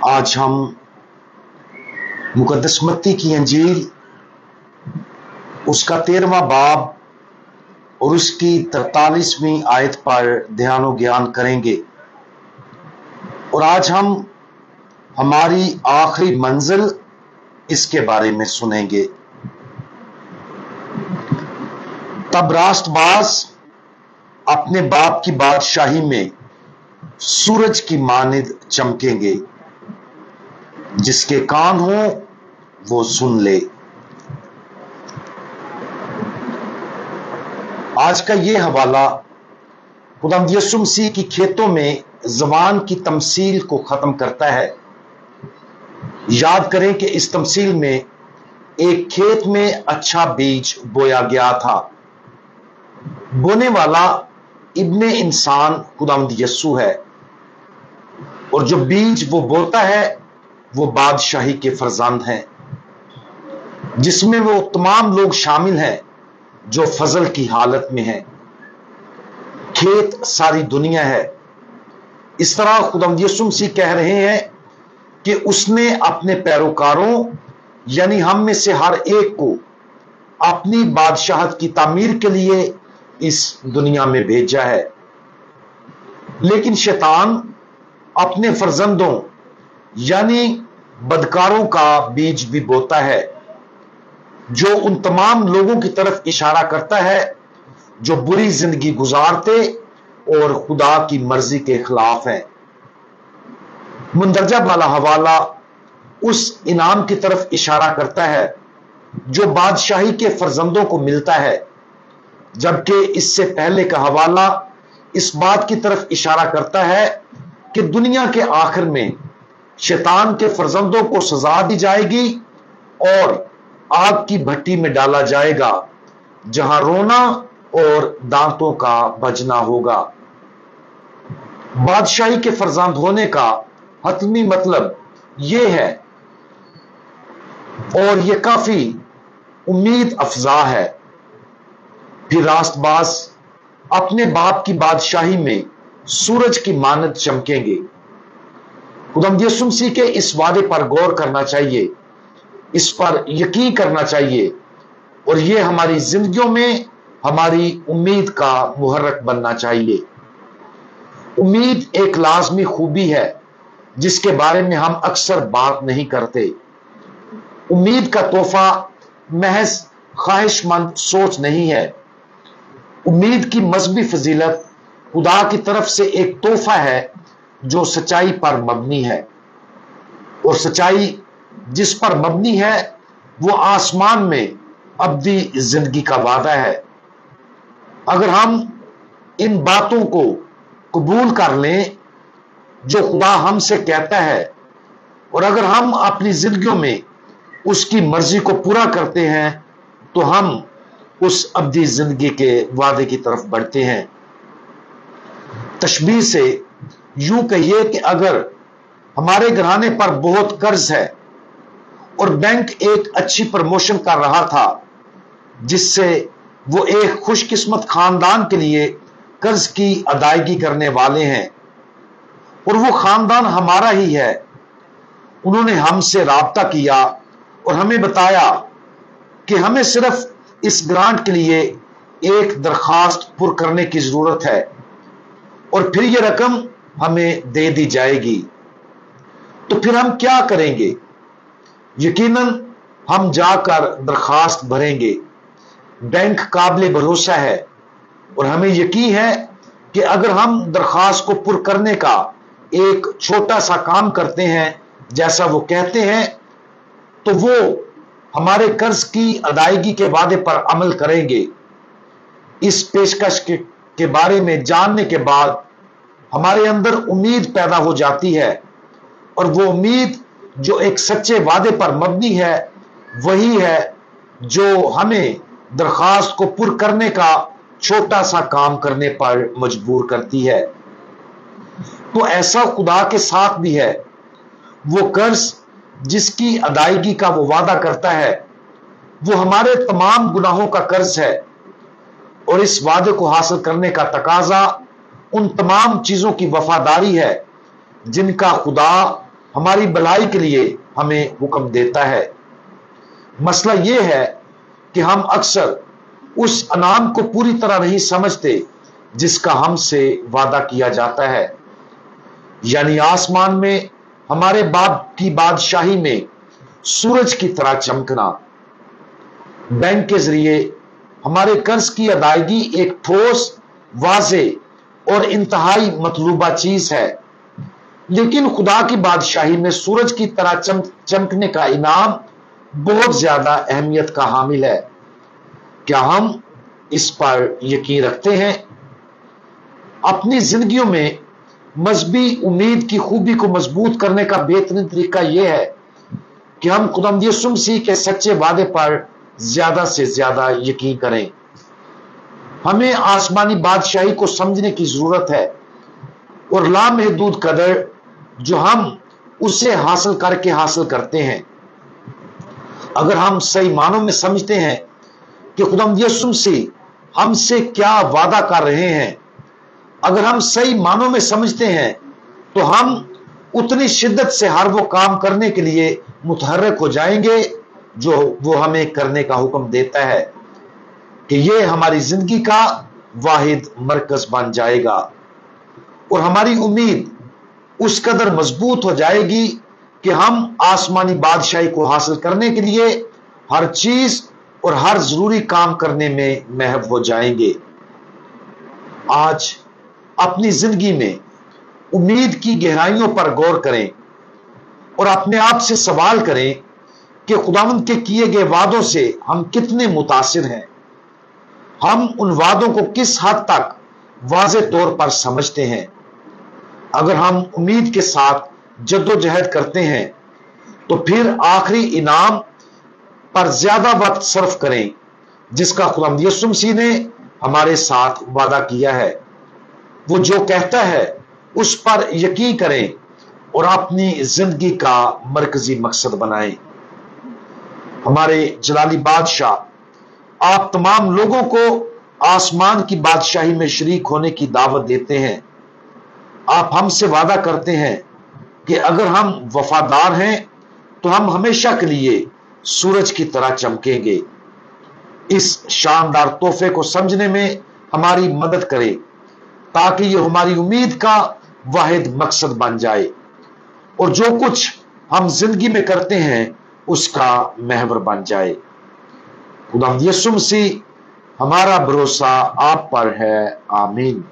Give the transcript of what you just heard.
आज हम मुकद्दस मत्ती की अंजील उसका 13वां बाब और उसकी 43वीं आयत पर ध्यान और ज्ञान करेंगे। और आज हम हमारी आखिरी मंजिल इसके बारे में सुनेंगे। तब राष्ट्रबाज अपने बाप की बादशाही में सूरज की मानिंद चमकेंगे। जिसके कान हो वो सुन ले। आज का ये हवाला खुदावंद यीशु मसीह की खेतों में जवान की तमसील को खत्म करता है। याद करें कि इस तमसील में एक खेत में अच्छा बीज बोया गया था। बोने वाला इब्ने इंसान खुदावंद यीशु है और जो बीज वो बोता है वो बादशाही के फर्जंद हैं, जिसमें वो तमाम लोग शामिल हैं जो फजल की हालत में हैं। खेत सारी दुनिया है। इस तरह खुदावंद यीशु मसीह कह रहे हैं कि उसने अपने पैरोकारों यानी हम में से हर एक को अपनी बादशाहत की तामीर के लिए इस दुनिया में भेजा है। लेकिन शैतान अपने फर्जंदों यानी बदकारों का बीज भी बोता है, जो उन तमाम लोगों की तरफ इशारा करता है जो बुरी जिंदगी गुजारते और खुदा की मर्जी के खिलाफ हैं। मुंदरजा वाला हवाला उस इनाम की तरफ इशारा करता है जो बादशाही के फर्जंदों को मिलता है, जबकि इससे पहले का हवाला इस बात की तरफ इशारा करता है कि दुनिया के आखिर में शैतान के फर्जंदों को सजा दी जाएगी और आग की भट्टी में डाला जाएगा, जहां रोना और दांतों का बजना होगा। बादशाही के फर्जंद होने का हतमी मतलब यह है और यह काफी उम्मीद अफजा है। फिर राष्ट्रबाज अपने बाप की बादशाही में सूरज की मानद चमकेंगे। खुदावंद यीशु मसीह के इस वादे पर गौर करना चाहिए, इस पर यकीन करना चाहिए और यह हमारी जिंदगियों में हमारी उम्मीद का मुहर्रक बनना चाहिए। उम्मीद एक लाजमी खूबी है जिसके बारे में हम अक्सर बात नहीं करते। उम्मीद का तोहफा महज ख्वाहिशमंद सोच नहीं है। उम्मीद की मजहबी फजीलत खुदा की तरफ से एक तोहफा है जो सच्चाई पर मबनी है, और सच्चाई जिस पर मबनी है वो आसमान में अब्दी जिंदगी का वादा है। अगर हम इन बातों को कबूल कर लें जो खुदा हमसे कहता है, और अगर हम अपनी जिंदगियों में उसकी मर्जी को पूरा करते हैं, तो हम उस अब्दी जिंदगी के वादे की तरफ बढ़ते हैं। तशबीह से यूं कहिए कि अगर हमारे घराने पर बहुत कर्ज है और बैंक एक अच्छी प्रमोशन कर रहा था जिससे वो एक खुशकिस्मत खानदान के लिए कर्ज की अदायगी करने वाले हैं, और वो खानदान हमारा ही है, उन्होंने हमसे राब्ता किया और हमें बताया कि हमें सिर्फ इस ग्रांट के लिए एक दरखास्त पुर करने की जरूरत है और फिर ये रकम हमें दे दी जाएगी, तो फिर हम क्या करेंगे? यकीनन हम जाकर दरखास्त भरेंगे। बैंक काबिल भरोसा है और हमें यकीन है कि अगर हम दरखास्त को पुर करने का एक छोटा सा काम करते हैं जैसा वो कहते हैं, तो वो हमारे कर्ज की अदायगी के वादे पर अमल करेंगे। इस पेशकश के बारे में जानने के बाद हमारे अंदर उम्मीद पैदा हो जाती है, और वो उम्मीद जो एक सच्चे वादे पर मबनी है वही है जो हमें दरखास्त को पुर करने का छोटा सा काम करने पर मजबूर करती है। तो ऐसा खुदा के साथ भी है। वो कर्ज जिसकी अदायगी का वो वादा करता है वो हमारे तमाम गुनाहों का कर्ज है, और इस वादे को हासिल करने का तकाजा उन तमाम चीजों की वफादारी है जिनका खुदा हमारी भलाई के लिए हमें हुक्म देता है। मसला यह है कि हम अक्सर उस अनाम को पूरी तरह नहीं समझते जिसका हमसे वादा किया जाता है, यानी आसमान में हमारे बाप की बादशाही में सूरज की तरह चमकना। बैंक के जरिए हमारे कर्ज की अदायगी एक ठोस, वाजे और इंतहाई मतलूबा चीज है, लेकिन खुदा की बादशाही में सूरज की तरह चमकने का इनाम बहुत ज्यादा अहमियत का हामिल है। क्या हम इस पर यकीन रखते हैं? अपनी जिंदगियों में मजहबी उम्मीद की खूबी को मजबूत करने का बेहतरीन तरीका यह है कि हम खुदावंद यीशु मसीह के सच्चे वादे पर ज्यादा से ज्यादा यकीन करें। हमें आसमानी बादशाही को समझने की जरूरत है और लामहदूद कदर जो हम उसे हासिल करके हासिल करते हैं। अगर हम सही मानों में समझते हैं कि खुदावंद यीशु मसीह हमसे क्या वादा कर रहे हैं, अगर हम सही मानों में समझते हैं तो हम उतनी शिद्दत से हर वो काम करने के लिए मुतहर्रिक हो जाएंगे जो वो हमें करने का हुक्म देता है कि ये हमारी जिंदगी का वाहिद मरकज बन जाएगा और हमारी उम्मीद उस कदर मजबूत हो जाएगी कि हम आसमानी बादशाही को हासिल करने के लिए हर चीज और हर जरूरी काम करने में महव हो जाएंगे। आज अपनी जिंदगी में उम्मीद की गहराइयों पर गौर करें और अपने आप से सवाल करें कि खुदावंद के किए गए वादों से हम कितने मुतासिर हैं। हम उन वादों को किस हद तक वाज़े तौर पर समझते हैं। अगर हम उम्मीद के साथ जद्दोजहद करते हैं तो फिर आखिरी इनाम पर ज्यादा वक्त सर्फ करें जिसका खुदावंद यीशु मसीह ने हमारे साथ वादा किया है। वो जो कहता है उस पर यकीन करें और अपनी जिंदगी का मरकजी मकसद बनाएं। हमारे जलाली बादशाह, आप तमाम लोगों को आसमान की बादशाही में शरीक होने की दावत देते हैं। आप हमसे वादा करते हैं कि अगर हम वफादार हैं तो हम हमेशा के लिए सूरज की तरह चमकेंगे। इस शानदार तोहफे को समझने में हमारी मदद करें ताकि ये हमारी उम्मीद का वाहिद मकसद बन जाए और जो कुछ हम जिंदगी में करते हैं उसका महवर बन जाए। खुदावंद यीशु मसीह, हमारा भरोसा आप पर है। आमीन।